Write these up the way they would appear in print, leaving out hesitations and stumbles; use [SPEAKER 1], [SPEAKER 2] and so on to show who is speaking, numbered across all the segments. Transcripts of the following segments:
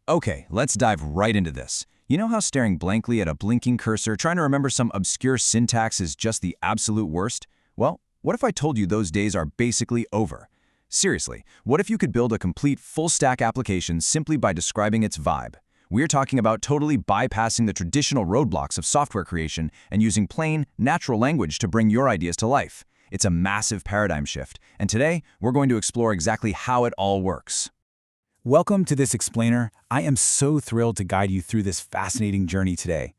[SPEAKER 1] Okay, let's dive right into this. You know how staring blankly at a blinking cursor, trying to remember some obscure syntax is just the absolute worst? Well, what if I told you those days are basically over? Seriously, what if you could build a complete full-stack application simply by describing its vibe? We're talking about totally bypassing the traditional roadblocks of software creation and using plain, natural language to bring your ideas to life. It's a massive paradigm shift, and today we're going to explore exactly how it all works.
[SPEAKER 2] Welcome to this explainer. I am so thrilled to guide you through this fascinating journey today.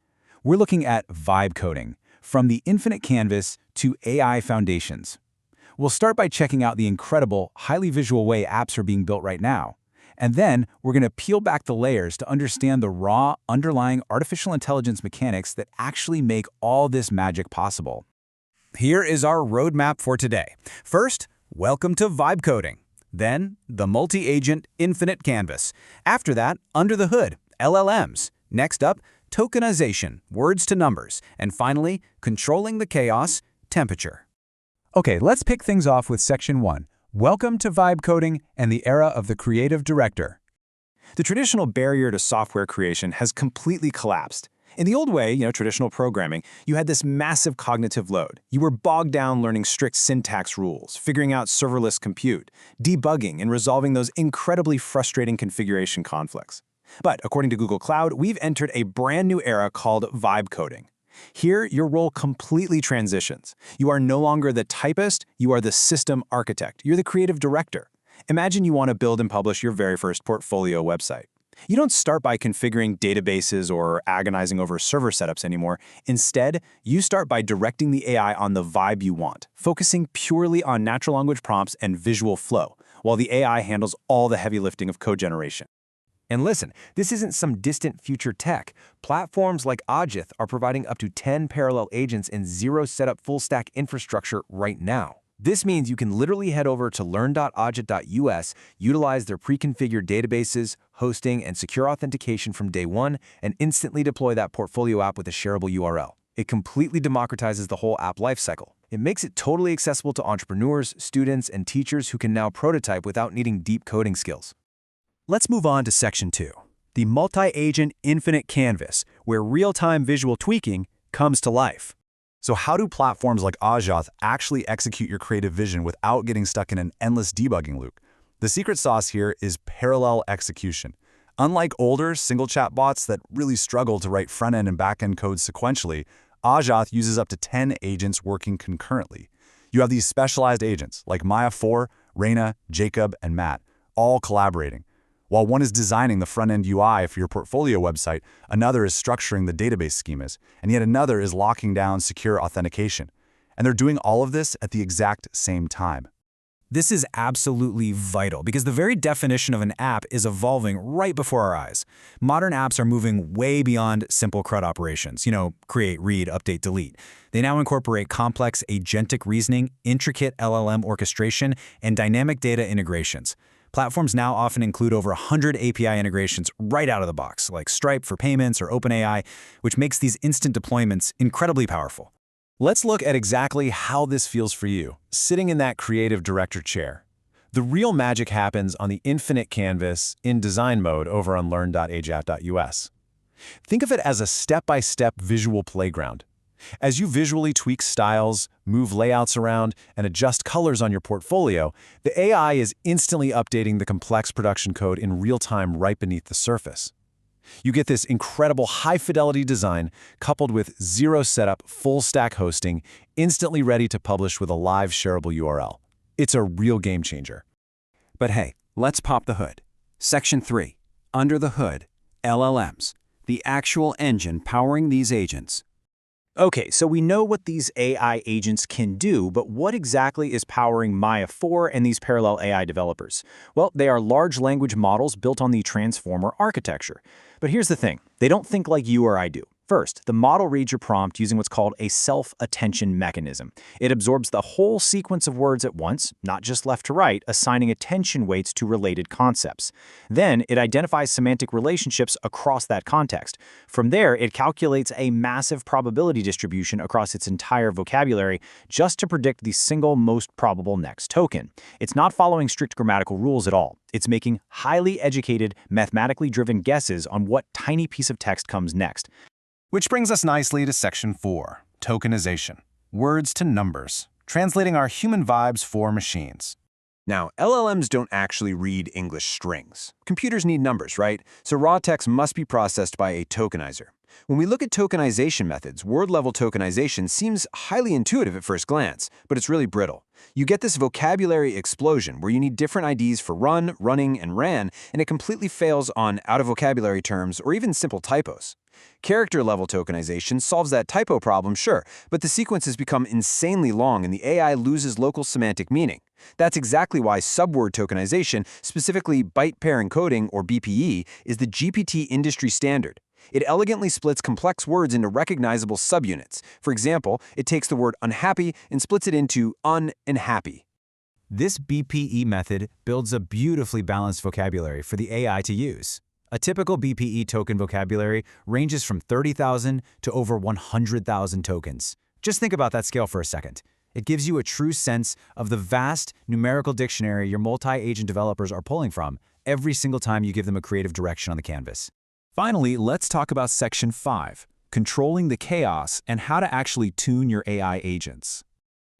[SPEAKER 2] We're looking at vibe coding, from the infinite canvas to AI foundations. We'll start by checking out the incredible, highly visual way apps are being built right now. And then we're going to peel back the layers to understand the raw, underlying artificial intelligence mechanics that actually make all this magic possible. Here is our roadmap for today. First, welcome to vibe coding. Then, the multi-agent infinite canvas. After that, under the hood, LLMs. Next up, tokenization, words to numbers. And finally, controlling the chaos, temperature. Okay, let's pick things off with Section 1. Welcome to vibe coding and the era of the creative director. The traditional barrier to software creation has completely collapsed. In the old way, traditional programming, you had this massive cognitive load. You were bogged down learning strict syntax rules, figuring out serverless compute, debugging, and resolving those incredibly frustrating configuration conflicts. But according to Google Cloud, we've entered a brand new era called vibe coding. Here, your role completely transitions. You are no longer the typist, you are the system architect. You're the creative director. Imagine you want to build and publish your very first portfolio website. You don't start by configuring databases or agonizing over server setups anymore. Instead, you start by directing the AI on the vibe you want, focusing purely on natural language prompts and visual flow, while the AI handles all the heavy lifting of code generation.
[SPEAKER 3] And listen, this isn't some distant future tech. Platforms like Ajath are providing up to 10 parallel agents and zero setup full-stack infrastructure right now. This means you can literally head over to learn.ajath.us, utilize their pre-configured databases, hosting, and secure authentication from day one, and instantly deploy that portfolio app with a shareable URL. It completely democratizes the whole app lifecycle. It makes it totally accessible to entrepreneurs, students, and teachers who can now prototype without needing deep coding skills.
[SPEAKER 2] Let's move on to Section 2, the multi-agent infinite canvas, where real-time visual tweaking comes to life.
[SPEAKER 4] So how do platforms like Ajath actually execute your creative vision without getting stuck in an endless debugging loop? The secret sauce here is parallel execution. Unlike older single chat bots that really struggle to write front-end and back-end code sequentially, Ajath uses up to 10 agents working concurrently. You have these specialized agents like Maya 4, Raina, Jacob, and Matt, all collaborating. While one is designing the front-end UI for your portfolio website, another is structuring the database schemas, and yet another is locking down secure authentication. And they're doing all of this at the exact same time.
[SPEAKER 2] This is absolutely vital because the very definition of an app is evolving right before our eyes. Modern apps are moving way beyond simple CRUD operations, create, read, update, delete. They now incorporate complex agentic reasoning, intricate LLM orchestration, and dynamic data integrations. Platforms now often include over 100 API integrations right out of the box, like Stripe for payments or OpenAI, which makes these instant deployments incredibly powerful. Let's look at exactly how this feels for you, sitting in that creative director chair. The real magic happens on the infinite canvas in design mode over on learn.ajath.us. Think of it as a step-by-step visual playground. As you visually tweak styles, move layouts around, and adjust colors on your portfolio, the AI is instantly updating the complex production code in real time right beneath the surface. You get this incredible high-fidelity design coupled with zero setup, full-stack hosting, instantly ready to publish with a live shareable URL. It's a real game changer.
[SPEAKER 1] But hey, let's pop the hood. Section 3. Under the hood, LLMs, the actual engine powering these agents.
[SPEAKER 2] Okay, so we know what these AI agents can do, but what exactly is powering Maya 4 and these parallel AI developers? Well, they are large language models built on the transformer architecture. But here's the thing, they don't think like you or I do. First, the model reads your prompt using what's called a self-attention mechanism. It absorbs the whole sequence of words at once, not just left to right, assigning attention weights to related concepts. Then, it identifies semantic relationships across that context. From there, it calculates a massive probability distribution across its entire vocabulary just to predict the single most probable next token. It's not following strict grammatical rules at all. It's making highly educated, mathematically driven guesses on what tiny piece of text comes next.
[SPEAKER 3] Which brings us nicely to Section 4, tokenization. Words to numbers, translating our human vibes for machines. Now, LLMs don't actually read English strings. Computers need numbers, right? So raw text must be processed by a tokenizer. When we look at tokenization methods, word-level tokenization seems highly intuitive at first glance, but it's really brittle. You get this vocabulary explosion where you need different IDs for run, running, and ran, and it completely fails on out-of-vocabulary terms or even simple typos. Character-level tokenization solves that typo problem, sure, but the sequences become insanely long and the AI loses local semantic meaning. That's exactly why subword tokenization, specifically byte pair encoding or BPE, is the GPT industry standard. It elegantly splits complex words into recognizable subunits. For example, it takes the word unhappy and splits it into un and happy.
[SPEAKER 2] This BPE method builds a beautifully balanced vocabulary for the AI to use. A typical BPE token vocabulary ranges from 30,000 to over 100,000 tokens. Just think about that scale for a second. It gives you a true sense of the vast numerical dictionary your multi-agent developers are pulling from every single time you give them a creative direction on the canvas.
[SPEAKER 1] Finally, let's talk about Section 5, controlling the chaos and how to actually tune your AI agents.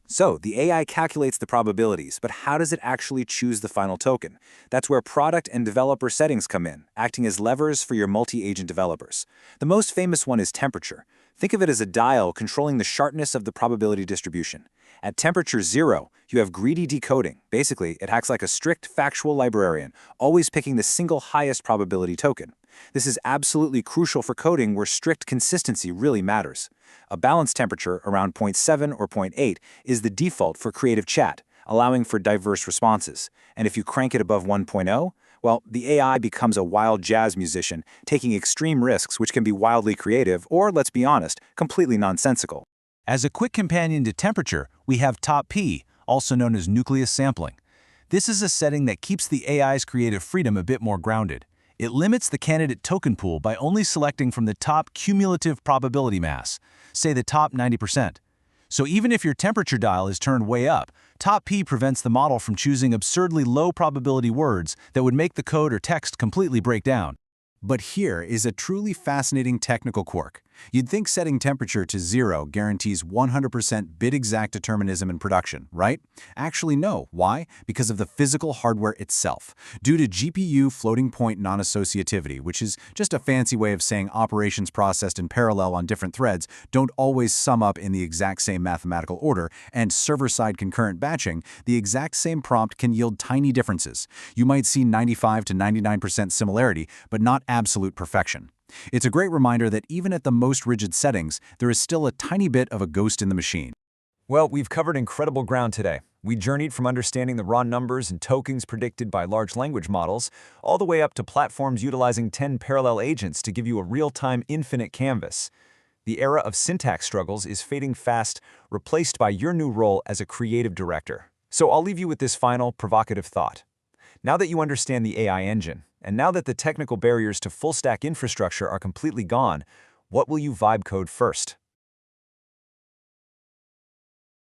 [SPEAKER 2] So, the AI calculates the probabilities, but how does it actually choose the final token? That's where product and developer settings come in, acting as levers for your multi-agent developers. The most famous one is temperature. Think of it as a dial controlling the sharpness of the probability distribution. At temperature 0, you have greedy decoding. Basically, it acts like a strict factual librarian, always picking the single highest probability token. This is absolutely crucial for coding where strict consistency really matters. A balanced temperature around 0.7 or 0.8 is the default for creative chat, allowing for diverse responses. And if you crank it above 1.0, well, the AI becomes a wild jazz musician, taking extreme risks which can be wildly creative or, let's be honest, completely nonsensical.
[SPEAKER 1] As a quick companion to temperature, we have top P, also known as nucleus sampling. This is a setting that keeps the AI's creative freedom a bit more grounded. It limits the candidate token pool by only selecting from the top cumulative probability mass, say the top 90%. So even if your temperature dial is turned way up, top P prevents the model from choosing absurdly low probability words that would make the code or text completely break down.
[SPEAKER 3] But here is a truly fascinating technical quirk. You'd think setting temperature to 0 guarantees 100% bit-exact determinism in production, right? Actually, no. Why? Because of the physical hardware itself. Due to GPU floating point non-associativity, which is just a fancy way of saying operations processed in parallel on different threads don't always sum up in the exact same mathematical order, and server-side concurrent batching, the exact same prompt can yield tiny differences. You might see 95 to 99% similarity, but not absolute perfection. It's a great reminder that even at the most rigid settings, there is still a tiny bit of a ghost in the machine.
[SPEAKER 1] Well, we've covered incredible ground today. We journeyed from understanding the raw numbers and tokens predicted by large language models, all the way up to platforms utilizing 10 parallel agents to give you a real-time infinite canvas. The era of syntax struggles is fading fast, replaced by your new role as a creative director. So I'll leave you with this final, provocative thought. Now that you understand the AI engine, and now that the technical barriers to full-stack infrastructure are completely gone, what will you vibe code first?